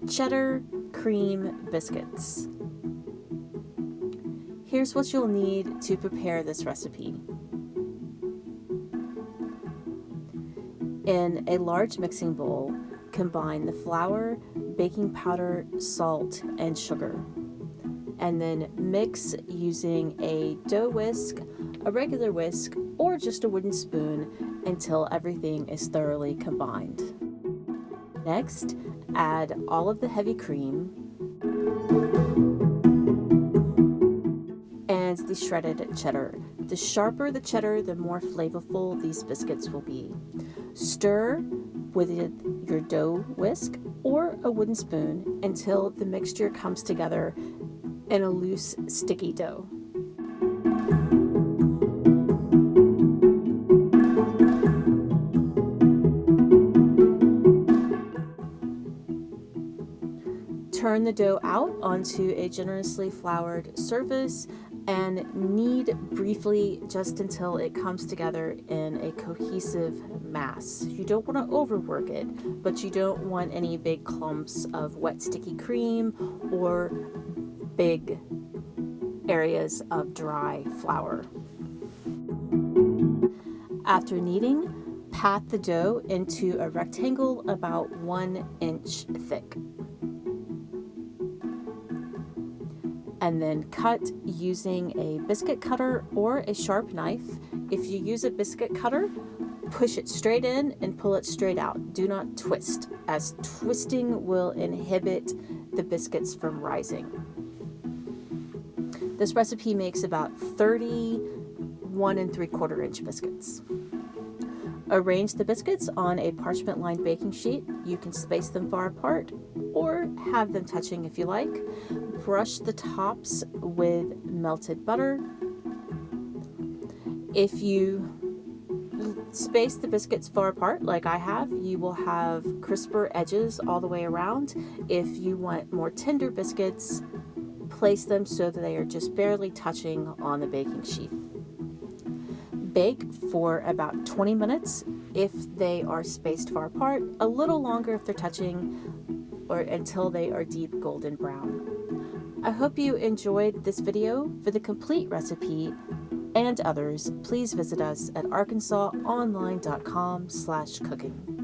Cheddar cream biscuits. Here's what you'll need to prepare this recipe. In a large mixing bowl, combine the flour, baking powder, salt, and sugar. And then mix using a dough whisk, a regular whisk, or just a wooden spoon until everything is thoroughly combined. Next, add all of the heavy cream and the shredded cheddar. The sharper the cheddar, the more flavorful these biscuits will be. Stir with your dough whisk or a wooden spoon until the mixture comes together in a loose, sticky dough. Turn the dough out onto a generously floured surface and knead briefly just until it comes together in a cohesive mass. You don't want to overwork it, but you don't want any big clumps of wet sticky cream or big areas of dry flour. After kneading, pat the dough into a rectangle about 1 inch thick. And then cut using a biscuit cutter or a sharp knife. If you use a biscuit cutter, push it straight in and pull it straight out. Do not twist, as twisting will inhibit the biscuits from rising. This recipe makes about 30 1 3/4 inch biscuits. Arrange the biscuits on a parchment-lined baking sheet. You can space them far apart or have them touching if you like. Brush the tops with melted butter. If you space the biscuits far apart like I have, you will have crisper edges all the way around. If you want more tender biscuits, place them so that they are just barely touching on the baking sheet. Bake for about 20 minutes if they are spaced far apart, a little longer if they're touching, or until they are deep golden brown. I hope you enjoyed this video. For the complete recipe and others, please visit us at arkansasonline.com/cooking.